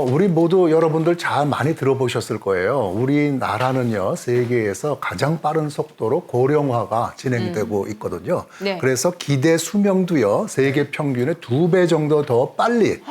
우리 모두 여러분들 잘 많이 들어보셨을 거예요. 우리나라는요, 세계에서 가장 빠른 속도로 고령화가 진행되고 있거든요. 네. 그래서 기대 수명도요, 세계 평균의 2배 정도 더 빨리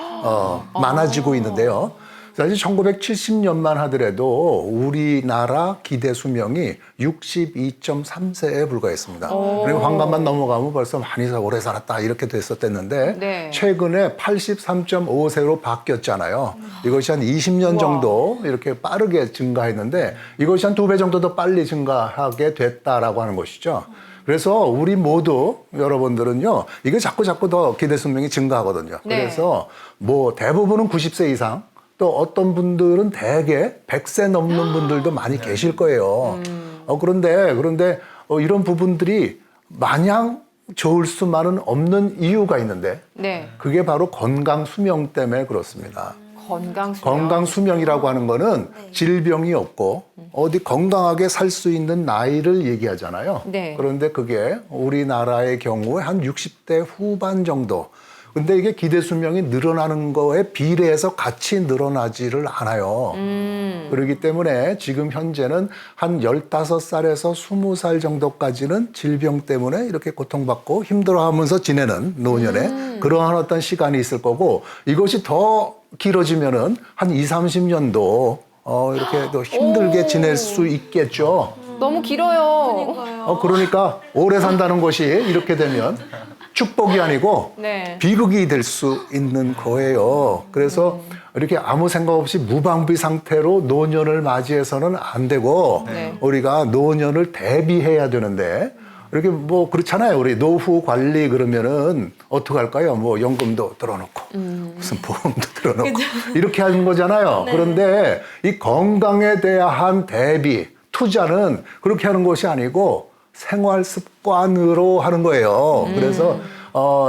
많아지고 있는데요. 사실 1970년만 하더라도 우리나라 기대 수명이 62.3세에 불과했습니다. 그리고 환갑만 넘어가면 벌써 많이 오래 살았다 이렇게 됐었댔는데 네. 최근에 83.5세로 바뀌었잖아요. 이것이 한 20년 정도 이렇게 빠르게 증가했는데 이것이 한 2배 정도 더 빨리 증가하게 됐다라고 하는 것이죠. 그래서 우리 모두 여러분들은요, 이게 자꾸 더 기대 수명이 증가하거든요. 네. 그래서 뭐 대부분은 90세 이상, 또 어떤 분들은 대개 100세 넘는 분들도 많이 계실 거예요. 그런데 이런 부분들이 마냥 좋을 수만은 없는 이유가 있는데 네. 그게 바로 건강 수명 때문에 그렇습니다. 건강 수명. 건강 수명이라고 하는 거는 질병이 없고 어디 건강하게 살 수 있는 나이를 얘기하잖아요. 네. 그런데 그게 우리나라의 경우에 한 60대 후반 정도. 근데 이게 기대 수명이 늘어나는 거에 비례해서 같이 늘어나지를 않아요. 그렇기 때문에 지금 현재는 한 15살에서 20살 정도까지는 질병 때문에 이렇게 고통받고 힘들어하면서 지내는 노년에 그러한 어떤 시간이 있을 거고, 이것이 더 길어지면은 한 20, 30년도 이렇게 더 힘들게 지낼 수 있겠죠. 너무 길어요. 그러니까 오래 산다는 것이 이렇게 되면 축복이 아니고 네. 비극이 될 수 있는 거예요. 그래서 이렇게 아무 생각 없이 무방비 상태로 노년을 맞이해서는 안 되고 네. 우리가 노년을 대비해야 되는데, 이렇게 뭐 그렇잖아요. 우리 노후 관리 그러면은 어떻게 할까요? 뭐 연금도 들어놓고 무슨 보험도 들어놓고 이렇게 하는 거잖아요. 네. 그런데 이 건강에 대한 대비, 투자는 그렇게 하는 것이 아니고 생활 습관으로 하는 거예요. 그래서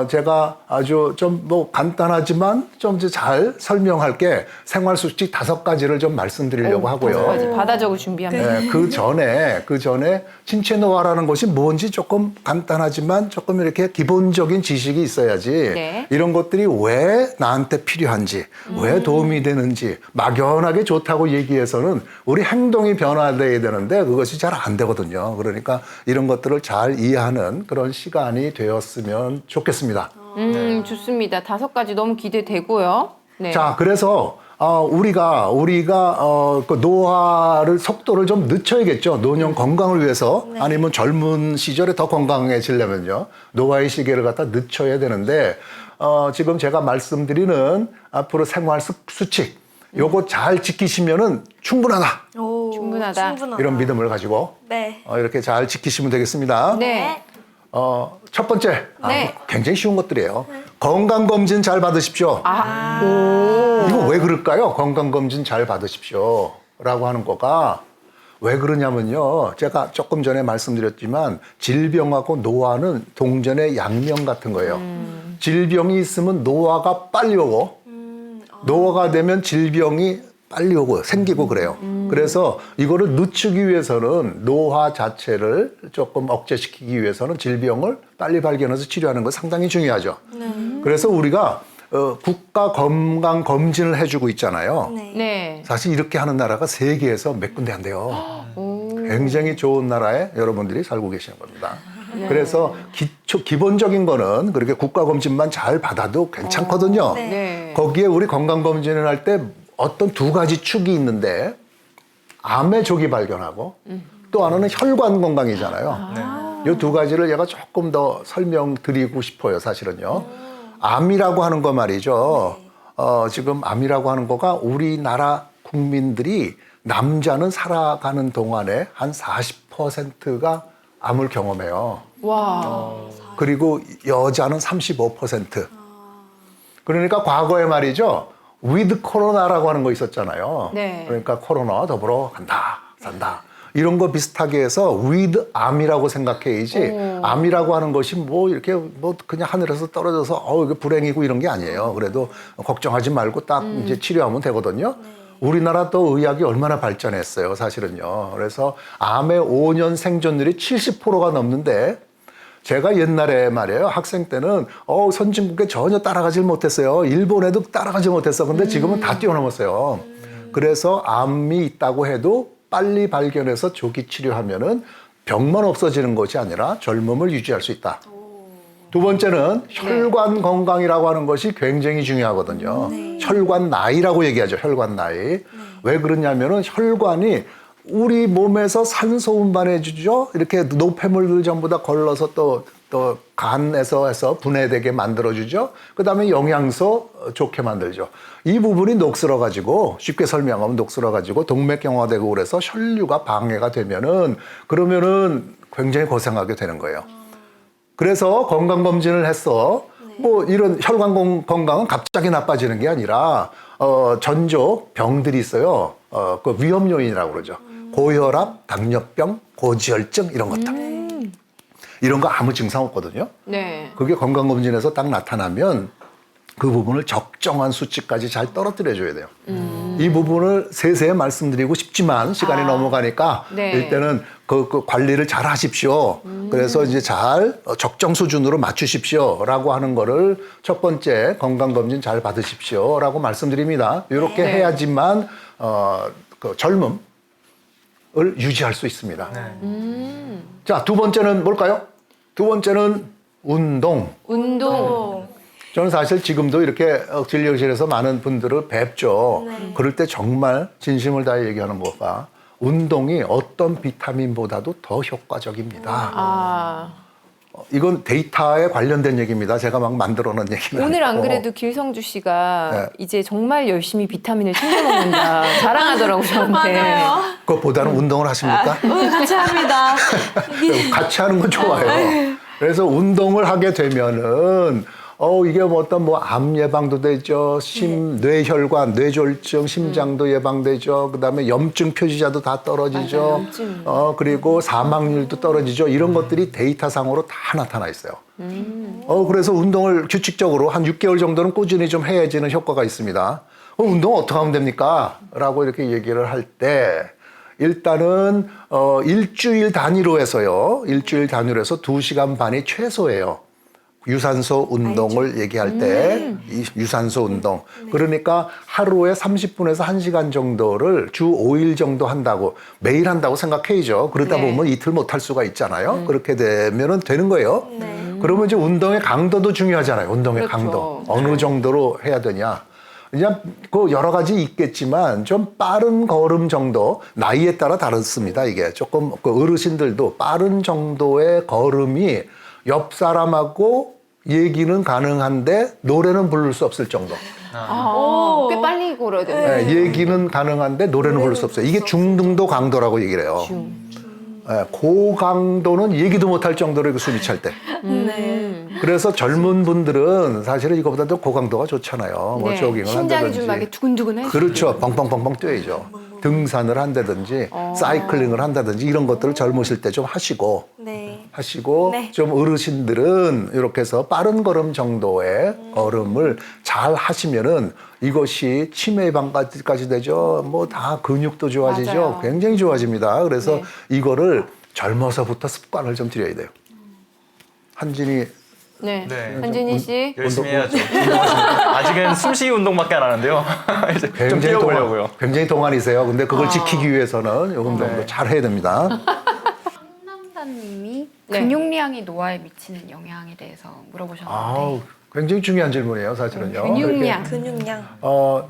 제가 아주 좀 뭐 간단하지만 좀 잘 설명할게, 생활 수칙 5가지를 좀 말씀드리려고 하고요. 맞아. 받아적을 준비합니다. 네, 그 전에 신체 노화라는 것이 뭔지 조금 간단하지만 조금 이렇게 기본적인 지식이 있어야지 네. 이런 것들이 왜 나한테 필요한지, 왜 도움이 되는지 막연하게 좋다고 얘기해서는 우리 행동이 변화돼야 되는데 그것이 잘 안 되거든요. 그러니까 이런 것들을 잘 이해하는 그런 시간이 되었으면 좋겠습니다. 좋습니다. 5가지 너무 기대되고요. 네. 자, 그래서 우리가 그 노화를 속도를 좀 늦춰야겠죠. 노년 건강을 위해서. 아니면 젊은 시절에 더 건강해지려면요, 노화의 시기를 갖다 늦춰야 되는데 지금 제가 말씀드리는 앞으로 생활 수칙, 요거 잘 지키시면은 충분하다. 오, 충분하다. 이런 믿음을 가지고 네. 이렇게 잘 지키시면 되겠습니다. 네. 첫 번째, 네. 굉장히 쉬운 것들이에요. 건강검진 잘 받으십시오. 이거 왜 그럴까요? 건강검진 잘 받으십시오 라고 하는 거가 왜 그러냐면요, 제가 조금 전에 말씀드렸지만 질병하고 노화는 동전의 양면 같은 거예요. 질병이 있으면 노화가 빨리 오고 노화가 되면 질병이 빨리 오고 생기고 그래요. 그래서 이거를 늦추기 위해서는, 노화 자체를 조금 억제시키기 위해서는 질병을 빨리 발견해서 치료하는 거 상당히 중요하죠. 그래서 우리가 국가 건강 검진을 해주고 있잖아요. 네. 네. 사실 이렇게 하는 나라가 세계에서 몇 군데 안 돼요. 굉장히 좋은 나라에 여러분들이 살고 계시는 겁니다. 그래서 기본적인 거는 그렇게 국가 검진만 잘 받아도 괜찮거든요. 네. 네. 거기에 우리 건강 검진을 할 때 어떤 2가지 축이 있는데, 암의 조기 발견하고 또 하나는 혈관 건강이잖아요. 이 2가지를 제가 조금 더 설명드리고 싶어요, 사실은요. 암이라고 하는 거 말이죠. 지금 암이라고 하는 거가 우리나라 국민들이, 남자는 살아가는 동안에 한 40%가 암을 경험해요. 와. 그리고 여자는 35%. 그러니까 과거에 말이죠, 위드 코로나라고 하는 거 있었잖아요. 네. 그러니까 코로나 더불어 간다, 산다. 이런 거 비슷하게 해서 위드 암이라고 생각해야지, 암이라고 하는 것이 뭐 이렇게 뭐 그냥 하늘에서 떨어져서 이게 불행이고 이런 게 아니에요. 그래도 걱정하지 말고 딱 이제 치료하면 되거든요. 우리나라 또 의학이 얼마나 발전했어요, 사실은요. 그래서 암의 5년 생존율이 70%가 넘는데 제가 옛날에 말이에요. 학생 때는 선진국에 전혀 따라가질 못했어요. 일본에도 따라가지 못했어. 근데 지금은 다 뛰어넘었어요. 그래서 암이 있다고 해도 빨리 발견해서 조기 치료하면은 병만 없어지는 것이 아니라 젊음을 유지할 수 있다. 두 번째는 혈관 건강이라고 하는 것이 굉장히 중요하거든요. 혈관 나이라고 얘기하죠. 혈관 나이. 왜 그러냐면은 혈관이 우리 몸에서 산소 운반해주죠. 이렇게 노폐물들 전부 다 걸러서 또 간에서 해서 분해되게 만들어주죠. 그 다음에 영양소 좋게 만들죠. 이 부분이 녹슬어가지고, 쉽게 설명하면 녹슬어가지고 동맥경화되고 그래서 혈류가 방해가 되면은, 그러면은 굉장히 고생하게 되는 거예요. 그래서 건강검진을 했어. 뭐 이런 혈관 건강은 갑자기 나빠지는 게 아니라, 전조 병들이 있어요. 그 위험 요인이라고 그러죠. 고혈압, 당뇨병, 고지혈증 이런 것들. 이런 거 아무 증상 없거든요. 네. 그게 건강검진에서 딱 나타나면 그 부분을 적정한 수치까지 잘 떨어뜨려 줘야 돼요. 이 부분을 세세히 말씀드리고 싶지만 시간이 넘어가니까 네. 일단은 그 관리를 잘 하십시오. 그래서 이제 잘 적정 수준으로 맞추십시오라고 하는 거를 첫 번째 건강검진 잘 받으십시오라고 말씀드립니다. 이렇게 네. 해야지만 그 젊음을 유지할 수 있습니다. 자, 두 번째는 뭘까요? 두 번째는 운동. 운동. 저는 사실 지금도 이렇게 진료실에서 많은 분들을 뵙죠. 그럴 때 정말 진심을 다해 얘기하는 것과 운동이 어떤 비타민보다도 더 효과적입니다. 이건 데이터에 관련된 얘기입니다. 제가 막 만들어 놓은 얘기는 오늘 안 아니고. 그래도 길성주 씨가 네. 이제 정말 열심히 비타민을 챙겨 먹는다 자랑하더라고요, 저한테. 맞아요. 그것보다는 운동을 하십니까? 오늘 같이 합니다. 같이 하는 건 좋아요. 그래서 운동을 하게 되면은 이게 뭐 어떤 뭐 암 예방도 되죠. 뇌혈관, 뇌졸중, 심장도 예방되죠. 그다음에 염증 표시자도 다 떨어지죠. 맞아요, 염증. 그리고 사망률도 떨어지죠. 이런 것들이 데이터상으로 다 나타나 있어요. 그래서 운동을 규칙적으로 한 6개월 정도는 꾸준히 좀 해야지는 효과가 있습니다. 운동 어떻게 하면 됩니까? 라고 이렇게 얘기를 할 때 일단은 일주일 단위로 해서요. 일주일 단위로 해서 2시간 반이 최소예요. 유산소 운동을 얘기할 때 이 유산소 운동. 그러니까 하루에 30분에서 1시간 정도를 주 5일 정도 한다고, 매일 한다고 생각해야죠. 그러다 네. 보면 이틀 못 할 수가 있잖아요. 그렇게 되면은 되는 거예요. 그러면 이제 운동의 강도도 중요하잖아요. 운동의 그렇죠. 강도. 어느 정도로 해야 되냐. 그냥 그 여러 가지 있겠지만 좀 빠른 걸음 정도, 나이에 따라 다릅니다. 이게 조금 그 어르신들도 빠른 정도의 걸음이 옆 사람하고 얘기는 가능한데 노래는 부를 수 없을 정도. 꽤 빨리 걸어야 돼요. 네, 얘기는 가능한데 노래는 부를 수 없어요. 이게 중등도 강도라고 얘기를 해요. 네, 고강도는 얘기도 못할 정도로 이거 숨이 찰 때. 네. 그래서 젊은 분들은 사실은 이거보다도 고강도가 좋잖아요. 뭐 네. 조깅을 심장이 한다든지. 좀 막 이렇게 두근두근 해요. 그렇죠. 뻥뻥뻥뻥 뛰어야죠. 등산을 한다든지 사이클링을 한다든지 이런 것들을 젊으실 때 좀 하시고 네. 네. 좀 어르신들은 이렇게 해서 빠른 걸음 정도의 걸음을 잘 하시면은 이것이 치매 예방까지 되죠. 뭐 다 근육도 좋아지죠. 맞아요. 굉장히 좋아집니다. 그래서 네. 이거를 젊어서부터 습관을 좀 들여야 돼요. 한진이 네. 네. 한진희 씨. 열심히 해야죠. 운동하십니까? 아직은 숨쉬기 운동밖에 안 하는데요. 이제 좀 뛰어보려고요. 굉장히 동안이세요. 근데 그걸 지키기 위해서는 요 운동도 네. 잘 해야 됩니다. 상담자님이 네. 근육량이 노화에 미치는 영향에 대해서 물어보셨는데 아우, 굉장히 중요한 질문이에요, 사실은요. 근육량. 근육량.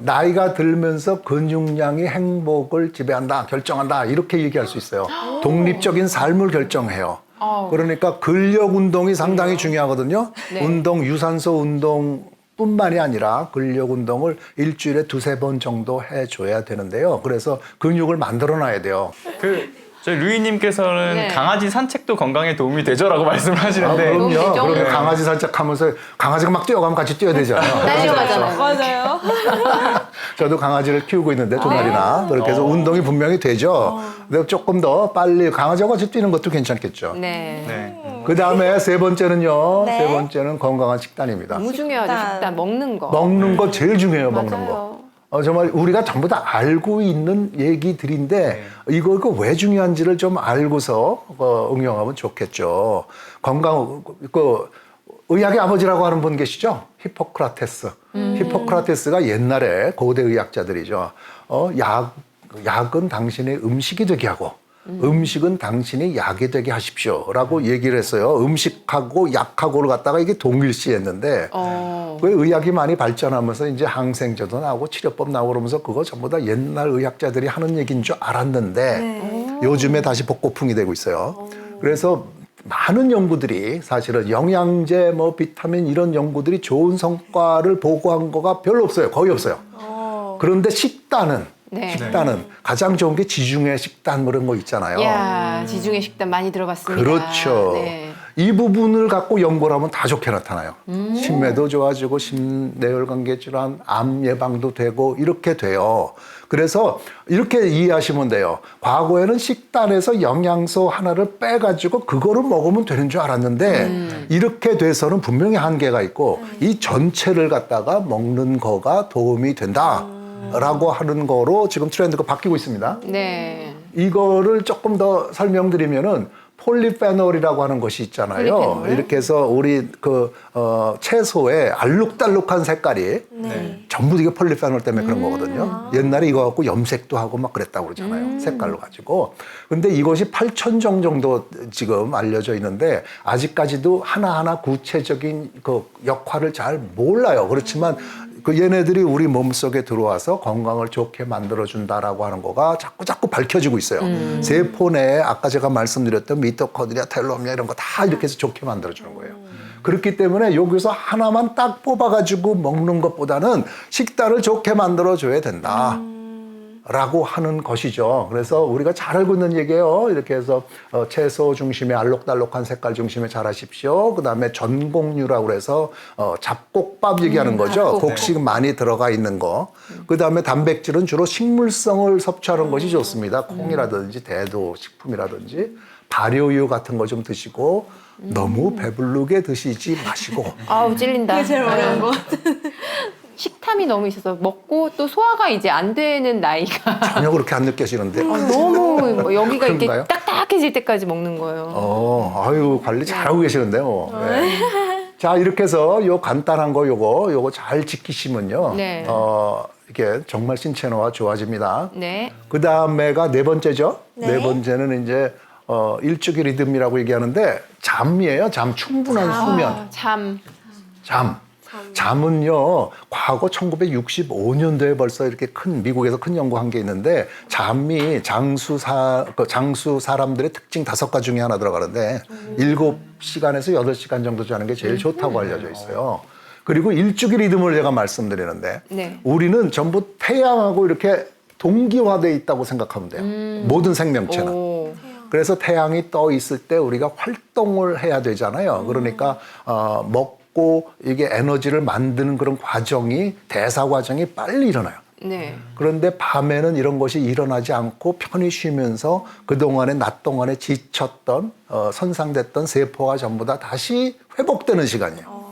나이가 들면서 근육량이 행복을 지배한다, 결정한다, 이렇게 얘기할 수 있어요. 독립적인 삶을 결정해요. 그러니까 근력 운동이 상당히 중요하거든요. 네. 운동, 유산소 운동 뿐만이 아니라 근력 운동을 일주일에 2-3번 정도 해줘야 되는데요. 그래서 근육을 만들어 놔야 돼요. 저희 루이님께서는 네. 강아지 산책도 건강에 도움이 되죠라고 말씀을 하시는데 도움이 그럼요. 되죠. 그러면 네. 강아지 산책하면서 강아지가 막 뛰어가면 같이 뛰어야 되잖아요. 딸려가잖아요. 맞아요. 저도 강아지를 키우고 있는데 두 마리나 그렇게 해서 운동이 분명히 되죠. 근데 조금 더 빨리 강아지하고 같이 뛰는 것도 괜찮겠죠. 네. 네. 그 다음에 세 번째는요. 네. 세 번째는 건강한 식단입니다. 너무 중요하죠. 식단. 식단 먹는 거. 먹는 거 제일 중요해요. 먹는 거. 맞아요. 정말 우리가 전부 다 알고 있는 얘기들인데 이거 왜 중요한지를 좀 알고서 응용하면 좋겠죠. 의학의 아버지라고 하는 분 계시죠? 히포크라테스. 히포크라테스가 옛날에 고대 의학자들이죠. 약은 당신의 음식이 되게 하고 음식은 당신이 약이 되게 하십시오라고 얘기를 했어요. 음식하고 약하고를 갖다가 이게 동일시했는데 왜 의학이 많이 발전하면서 이제 항생제도 나오고 치료법 나오고 그러면서 그거 전부 다 옛날 의학자들이 하는 얘기인 줄 알았는데 요즘에 다시 복고풍이 되고 있어요. 그래서 많은 연구들이 사실은 영양제, 비타민 이런 연구들이 좋은 성과를 보고한 거가 별로 없어요. 거의 없어요. 그런데 식단은 가장 좋은 게 지중해 식단 그런 거 있잖아요. 야, 지중해 식단 많이 들어봤습니다. 그렇죠. 네. 이 부분을 갖고 연구를 하면 다 좋게 나타나요. 심매도 좋아지고 심내혈관계 질환, 암 예방도 되고 이렇게 돼요. 그래서 이렇게 이해하시면 돼요. 과거에는 식단에서 영양소 하나를 빼가지고 그거를 먹으면 되는 줄 알았는데 이렇게 돼서는 분명히 한계가 있고 이 전체를 갖다가 먹는 거가 도움이 된다라고 하는 거로 지금 트렌드가 바뀌고 있습니다. 네. 이거를 조금 더 설명드리면은 폴리페놀이라고 하는 것이 있잖아요. 폴리페놀? 이렇게 해서 우리 채소의 알록달록한 색깔이 전부 이게 폴리페놀 때문에 그런 거거든요. 옛날에 이거 갖고 염색도 하고 막 그랬다고 그러잖아요. 색깔로 가지고. 근데 이것이 8,000종 정도 지금 알려져 있는데 아직까지도 하나하나 구체적인 그 역할을 잘 몰라요. 그렇지만 얘네들이 우리 몸속에 들어와서 건강을 좋게 만들어준다라고 하는 거가 자꾸 밝혀지고 있어요. 세포 내에 아까 제가 말씀드렸던 미토콘드리아, 텔로미아 이런 거 다 이렇게 해서 좋게 만들어주는 거예요. 그렇기 때문에 여기서 하나만 딱 뽑아가지고 먹는 것보다는 식단을 좋게 만들어줘야 된다. 라고 하는 것이죠. 그래서 우리가 잘 알고 있는 얘기예요. 이렇게 해서 채소 중심의 알록달록한 색깔 중심에 잘 하십시오. 그 다음에 전곡류라고 해서 잡곡밥 얘기하는 거죠. 잡곡. 곡식 많이 들어가 있는 거. 그 다음에 단백질은 주로 식물성을 섭취하는 것이 좋습니다. 콩이라든지 대도 식품이라든지 발효유 같은 거 좀 드시고 너무 배부르게 드시지 마시고. 아우, 찔린다. 그게 제일 어려운 거. 식탐이 너무 있어서 먹고 또 소화가 이제 안 되는 나이가 전혀 그렇게 안 느껴지는데. 너무 여기가 이렇게 그런가요? 딱딱해질 때까지 먹는 거예요. 아유, 관리 잘하고 계시는데요. 네. 자, 이렇게 해서 요 간단한 거 요거 잘 지키시면요. 네. 이게 정말 신체노화 좋아집니다. 네. 그 다음에가 네 번째죠. 네. 네 번째는 이제 일주기 리듬이라고 얘기하는데 잠이에요. 충분한 수면. 잠은요, 과거 1965년도에 벌써 이렇게 미국에서 큰 연구한 게 있는데, 잠이 장수 사람들의 특징 5가지 중에 하나 들어가는데, 7시간에서 8시간 정도 자는 게 제일 좋다고 알려져 있어요. 그리고 일주기 리듬을 제가 말씀드리는데, 네. 우리는 전부 태양하고 이렇게 동기화되어 있다고 생각하면 돼요. 모든 생명체는. 오. 그래서 태양이 떠 있을 때 우리가 활동을 해야 되잖아요. 그러니까 먹고 이게 에너지를 만드는 그런 과정이 대사 과정이 빨리 일어나요. 네. 그런데 밤에는 이런 것이 일어나지 않고 편히 쉬면서 그동안에 낮 동안에 지쳤던 손상됐던 세포가 전부 다 다시 회복되는 시간이에요.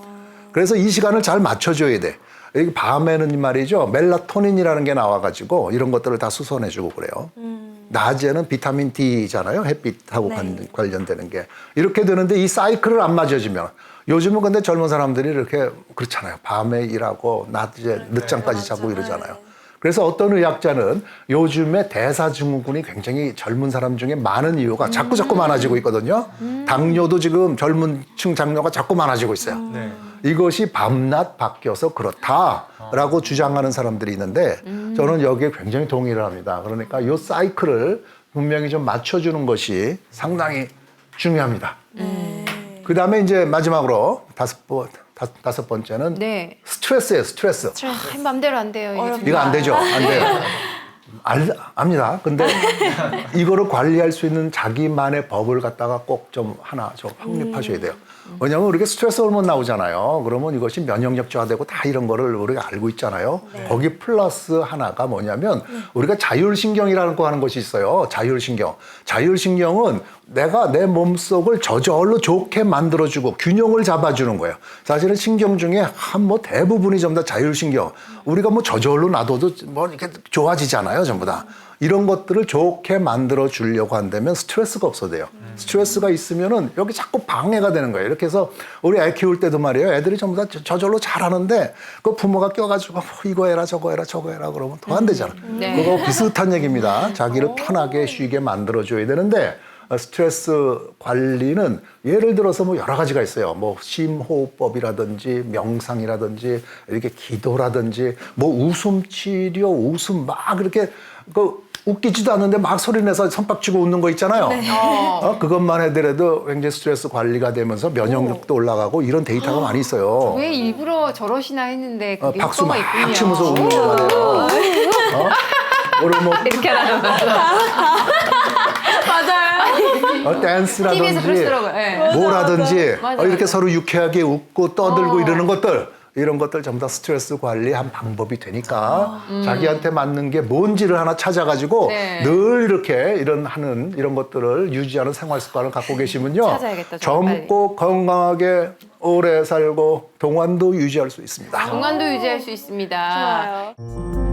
그래서 이 시간을 잘 맞춰줘야 돼. 여기 밤에는 말이죠, 멜라토닌이라는 게 나와가지고 이런 것들을 다 수선해주고 그래요. 낮에는 비타민 D잖아요. 햇빛하고 관련되는 게. 이렇게 되는데 이 사이클을 안 맞아주면, 요즘은 근데 젊은 사람들이 이렇게 그렇잖아요. 밤에 일하고 낮에 늦잠까지 자고 이러잖아요. 그래서 어떤 의학자는 요즘에 대사증후군이 굉장히 젊은 사람 중에 많은 이유가 자꾸 많아지고 있거든요. 당뇨도 지금 젊은 층 당뇨가 자꾸 많아지고 있어요. 네. 이것이 밤낮 바뀌어서 그렇다라고 주장하는 사람들이 있는데 저는 여기에 굉장히 동의를 합니다. 그러니까 이 사이클을 분명히 좀 맞춰주는 것이 상당히 중요합니다. 그 다음에 이제 마지막으로 다섯 번째는 네. 스트레스예요, 스트레스. 맘대로 안 돼요. 이게. 이거 안 되죠, 안 돼요. 압니다. 근데 이거를 관리할 수 있는 자기만의 법을 갖다가 꼭 좀 하나 좀 확립하셔야 돼요. 왜냐하면 우리가 스트레스 호르몬 나오잖아요. 그러면 이것이 면역력 저하되고 다 이런 거를 우리가 알고 있잖아요. 거기 플러스 하나가 뭐냐면 우리가 자율신경이라는 거 하는 것이 있어요. 자율신경. 자율신경은 내가 내 몸속을 저절로 좋게 만들어주고 균형을 잡아주는 거예요. 사실은 신경 중에 한 뭐 대부분이 전부 다 자율신경. 우리가 뭐 저절로 놔둬도 뭐 이렇게 좋아지잖아요. 전부 다. 이런 것들을 좋게 만들어 주려고 한다면 스트레스가 없어도 돼요. 스트레스가 있으면은 여기 자꾸 방해가 되는 거예요. 이렇게 해서 우리 애 키울 때도 말이에요. 애들이 전부 다 저절로 잘하는데 그 부모가 껴가지고 이거 해라 저거 해라 저거 해라 그러면 더 안 되잖아. 네. 그거 비슷한 얘기입니다. 자기를 편하게 쉬게 만들어 줘야 되는데 스트레스 관리는 예를 들어서 뭐 여러 가지가 있어요. 뭐 심호흡법이라든지 명상이라든지 이렇게 기도라든지 뭐 웃음 치료, 웃음 막 이렇게 그 웃기지도 않는데 막 소리 내서 선박치고 웃는 거 있잖아요. 그것만 해더라도 굉장히 스트레스 관리가 되면서 면역력도 올라가고 이런 데이터가 많이 있어요. 왜 일부러 저러시나 했는데 그게 박수 효과가 막 있군요. 치면서 웃는 거 말이에요. 우리 뭐 이렇게 하라는 맞아요. 댄스라든지 TV에서 그러시더라고요. 네. 뭐라든지 맞아, 이렇게 맞아. 서로 유쾌하게 웃고 떠들고 이러는 것들 이런 것들 전부 다 스트레스 관리 한 방법이 되니까 자기한테 맞는 게 뭔지를 하나 찾아가지고 네. 늘 이렇게 이런 것들을 유지하는 생활 습관을 갖고 계시면요. 찾아야겠다, 정말 젊고 건강하게 오래 살고 동안도 유지할 수 있습니다. 건강도 유지할 수 있습니다. 좋아요.